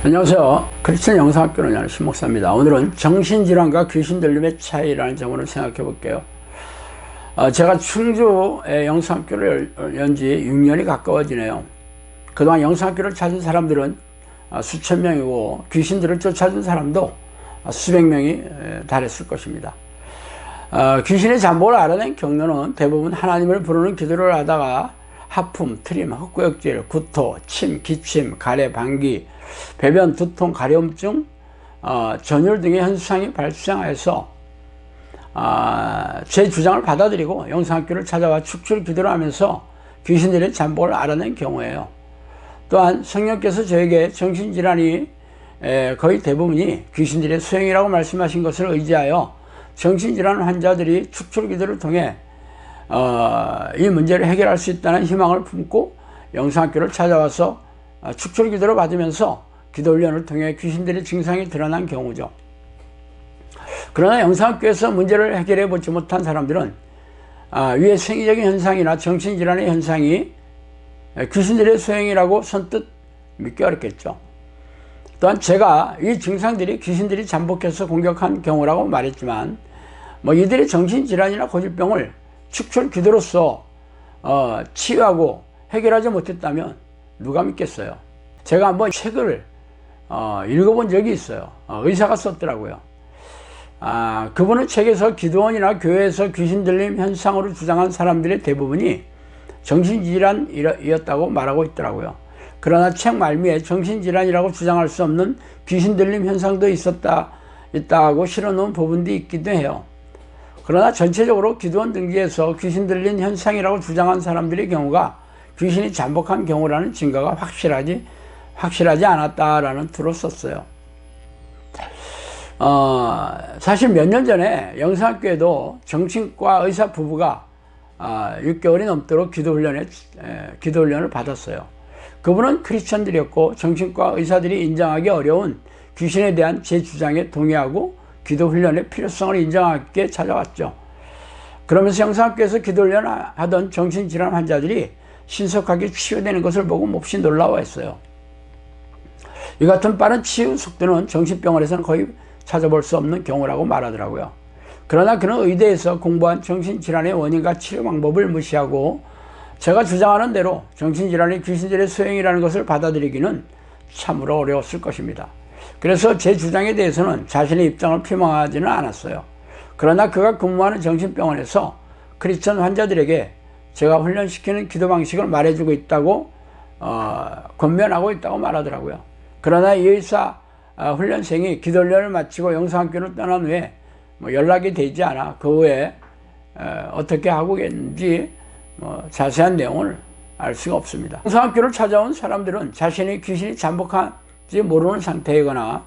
안녕하세요. 크리스천 영상학교 논의하는 신목사입니다. 오늘은 정신질환과 귀신들림의 차이라는 점으로 생각해 볼게요. 제가 충주에 영상학교를 연 지 6년이 가까워지네요. 그동안 영상학교를 찾은 사람들은 수천 명이고 귀신들을 쫓아준 사람도 수백 명이 달했을 것입니다. 귀신의 잠복을 알아낸 경로는 대부분 하나님을 부르는 기도를 하다가 하품, 트림, 헛구역질, 구토, 침, 기침, 가래, 방귀, 배변, 두통, 가려움증, 전율 등의 현상이 발생해서 제 주장을 받아들이고 영상학교를 찾아와 축출 기도를 하면서 귀신들의 잠복을 알아낸 경우예요. 또한 성령께서 저에게 정신질환이 거의 대부분이 귀신들의 소행이라고 말씀하신 것을 의지하여 정신질환 환자들이 축출 기도를 통해 이 문제를 해결할 수 있다는 희망을 품고 영상학교를 찾아와서 축출 기도를 받으면서 기도 훈련을 통해 귀신들의 증상이 드러난 경우죠. 그러나 영상학교에서 문제를 해결해 보지 못한 사람들은 위의 생리적인 현상이나 정신질환의 현상이 귀신들의 소행이라고 선뜻 믿기 어렵겠죠. 또한 제가 이 증상들이 귀신들이 잠복해서 공격한 경우라고 말했지만 이들의 정신질환이나 고질병을 축출 기도로서 치유하고 해결하지 못했다면 누가 믿겠어요? 제가 한번 책을 읽어본 적이 있어요. 의사가 썼더라고요. 그분은 책에서 기도원이나 교회에서 귀신 들림 현상으로 주장한 사람들의 대부분이 정신질환이었다고 말하고 있더라고요. 그러나 책 말미에 정신질환이라고 주장할 수 없는 귀신 들림 현상도 있다고 실어놓은 부분도 있기도 해요. 그러나 전체적으로 기도원 등지에서 귀신 들린 현상이라고 주장한 사람들의 경우가 귀신이 잠복한 경우라는 증거가 확실하지 않았다라는 투로 썼어요. 사실 몇 년 전에 영상학교에도 정신과 의사 부부가 6개월이 넘도록 기도 훈련을 받았어요. 그분은 크리스천들이었고 정신과 의사들이 인정하기 어려운 귀신에 대한 제 주장에 동의하고 기도 훈련의 필요성을 인정하게 찾아왔죠. 그러면서 영상학교에서 기도 훈련하던 정신질환 환자들이 신속하게 치유되는 것을 보고 몹시 놀라워했어요. 이 같은 빠른 치유 속도는 정신병원에서는 거의 찾아볼 수 없는 경우라고 말하더라고요. 그러나 그는 의대에서 공부한 정신질환의 원인과 치료 방법을 무시하고 제가 주장하는 대로 정신질환이 귀신들의 소행이라는 것을 받아들이기는 참으로 어려웠을 것입니다. 그래서 제 주장에 대해서는 자신의 입장을 표명하지는 않았어요. 그러나 그가 근무하는 정신병원에서 크리스천 환자들에게 제가 훈련시키는 기도 방식을 말해주고 있다고 권면하고 있다고 말하더라고요. 그러나 이 의사 훈련생이 기도훈련을 마치고 영상학교를 떠난 후에 뭐 연락이 되지 않아 그 후에 어떻게 하고 있는지 뭐 자세한 내용을 알 수가 없습니다. 영상학교를 찾아온 사람들은 자신이 귀신이 잠복한지 모르는 상태이거나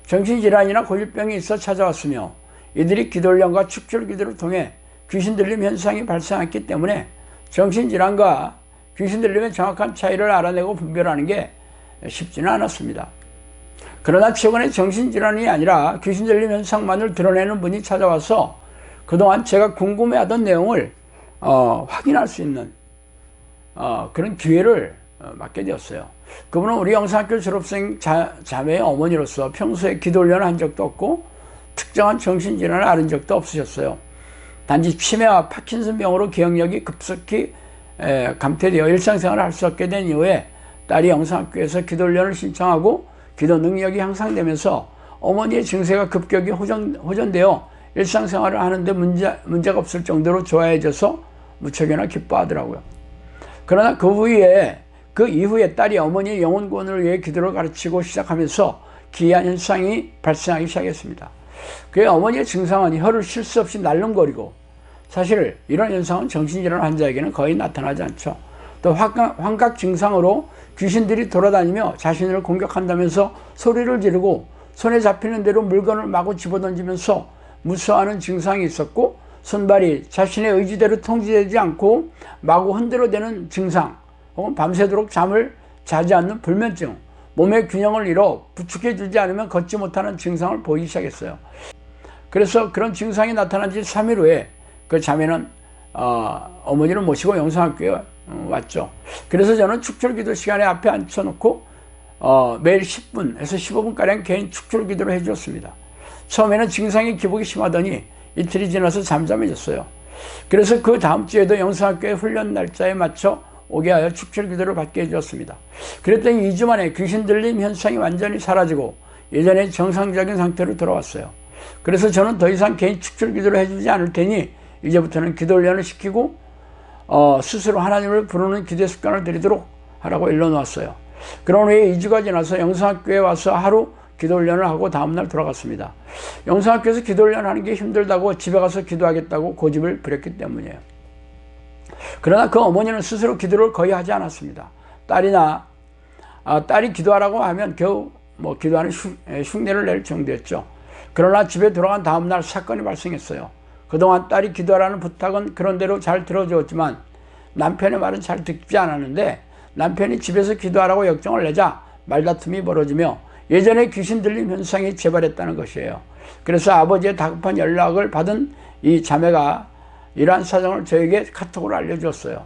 정신질환이나 고질병이 있어 찾아왔으며 이들이 기도훈련과 축출기도를 통해 귀신 들림 현상이 발생했기 때문에 정신질환과 귀신 들림의 정확한 차이를 알아내고 분별하는 게 쉽지는 않았습니다. 그러나 최근에 정신질환이 아니라 귀신 들림 현상만을 드러내는 분이 찾아와서 그동안 제가 궁금해하던 내용을 확인할 수 있는 그런 기회를 맡게 되었어요. 그분은 우리 영상학교 졸업생 자매의 어머니로서 평소에 기도훈련을 한 적도 없고 특정한 정신질환을 앓은 적도 없으셨어요. 단지 치매와 파킨슨병으로 기억력이 급속히 감퇴되어 일상생활을 할 수 없게 된 이후에 딸이 영상학교에서 기도훈련을 신청하고 기도 능력이 향상되면서 어머니의 증세가 급격히 호전되어 일상생활을 하는데 문제가 없을 정도로 좋아해져서 무척이나 기뻐하더라고요. 그러나 그 이후에 딸이 어머니의 영혼구원을 위해 기도를 가르치고 시작하면서 기이한 현상이 발생하기 시작했습니다. 그의 어머니의 증상은 혀를 쉴 수 없이 날름거리고, 사실 이런 현상은 정신질환 환자에게는 거의 나타나지 않죠. 또 환각 증상으로 귀신들이 돌아다니며 자신을 공격한다면서 소리를 지르고 손에 잡히는 대로 물건을 마구 집어던지면서 무서워하는 증상이 있었고, 손발이 자신의 의지대로 통제되지 않고 마구 흔들어대는 증상, 혹은 밤새도록 잠을 자지 않는 불면증, 몸의 균형을 잃어 부축해주지 않으면 걷지 못하는 증상을 보이기 시작했어요. 그래서 그런 증상이 나타난 지 3일 후에 그 자매는 어머니를 모시고 영상학교에 왔죠. 그래서 저는 축출기도 시간에 앞에 앉혀놓고 매일 10분에서 15분가량 개인 축출기도를 해주었습니다. 처음에는 증상이 기복이 심하더니 이틀이 지나서 잠잠해졌어요. 그래서 그 다음 주에도 영상학교의 훈련 날짜에 맞춰 오게 하여 축출기도를 받게 해주었습니다. 그랬더니 2주 만에 귀신 들림 현상이 완전히 사라지고 예전의 정상적인 상태로 돌아왔어요. 그래서 저는 더 이상 개인 축출기도를 해주지 않을 테니 이제부터는 기도훈련을 시키고 스스로 하나님을 부르는 기도 습관을 들이도록 하라고 일러놓았어요. 그런 후에 2주가 지나서 영상학교에 와서 하루 기도훈련을 하고 다음날 돌아갔습니다. 영상학교에서 기도훈련 하는 게 힘들다고 집에 가서 기도하겠다고 고집을 부렸기 때문이에요. 그러나 그 어머니는 스스로 기도를 거의 하지 않았습니다. 딸이 기도하라고 하면 겨우 기도하는 흉내를 낼 정도였죠. 그러나 집에 돌아간 다음날 사건이 발생했어요. 그동안 딸이 기도하라는 부탁은 그런대로 잘 들어주었지만 남편의 말은 잘 듣지 않았는데, 남편이 집에서 기도하라고 역정을 내자 말다툼이 벌어지며 예전에 귀신 들림 현상이 재발했다는 것이에요. 그래서 아버지의 다급한 연락을 받은 이 자매가 이러한 사정을 저에게 카톡으로 알려주었어요.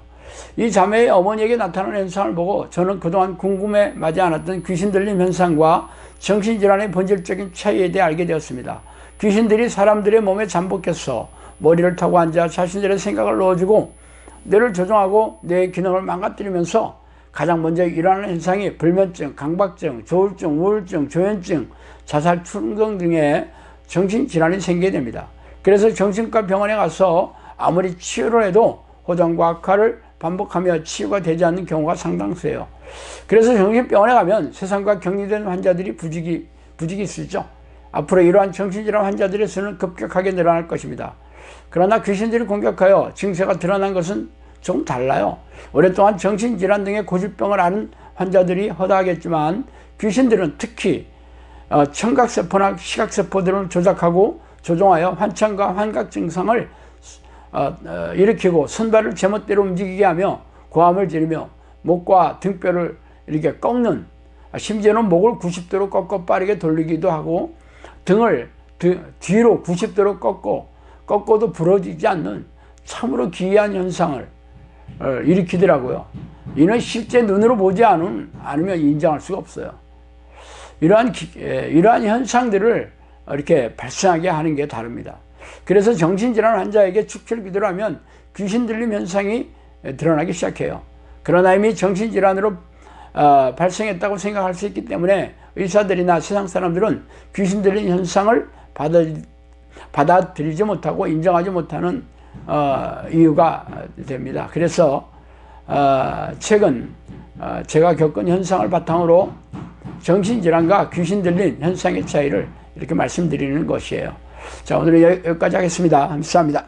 이 자매의 어머니에게 나타나는 현상을 보고 저는 그동안 궁금해 마지 않았던 귀신 들림 현상과 정신질환의 본질적인 차이에 대해 알게 되었습니다. 귀신들이 사람들의 몸에 잠복해서 머리를 타고 앉아 자신들의 생각을 넣어주고 뇌를 조종하고 뇌의 기능을 망가뜨리면서 가장 먼저 일어나는 현상이 불면증, 강박증, 조울증, 우울증, 조현증, 자살 충동 등의 정신질환이 생기게 됩니다. 그래서 정신과 병원에 가서 아무리 치유를 해도 호전과 악화를 반복하며 치유가 되지 않는 경우가 상당수예요. 그래서 정신병원에 가면 세상과 격리된 환자들이 부지기 있으죠. 앞으로 이러한 정신질환 환자들의 수는 급격하게 늘어날 것입니다. 그러나 귀신들이 공격하여 증세가 드러난 것은 좀 달라요. 오랫동안 정신질환 등의 고질병을 앓은 환자들이 허다하겠지만 귀신들은 특히 청각세포나 시각세포들을 조작하고 조종하여 환청과 환각 증상을 일으키고 손발을 제멋대로 움직이게 하며 고함을 지르며 목과 등뼈를 이렇게 꺾는, 심지어는 목을 90도로 꺾어 빠르게 돌리기도 하고 등을 뒤로 90도로 꺾어도 부러지지 않는 참으로 기이한 현상을 일으키더라고요. 이는 실제 눈으로 보지 않으면 인정할 수가 없어요. 이러한 현상들을 이렇게 발생하게 하는 게 다릅니다. 그래서 정신질환 환자에게 축출기도를 하면 귀신 들림 현상이 드러나기 시작해요. 그러나 이미 정신질환으로 발생했다고 생각할 수 있기 때문에 의사들이나 세상 사람들은 귀신 들림 현상을 받아들이지 못하고 인정하지 못하는 이유가 됩니다. 그래서 최근 제가 겪은 현상을 바탕으로 정신질환과 귀신 들린 현상의 차이를 이렇게 말씀드리는 것이에요. 자, 오늘은 여기까지 하겠습니다. 감사합니다.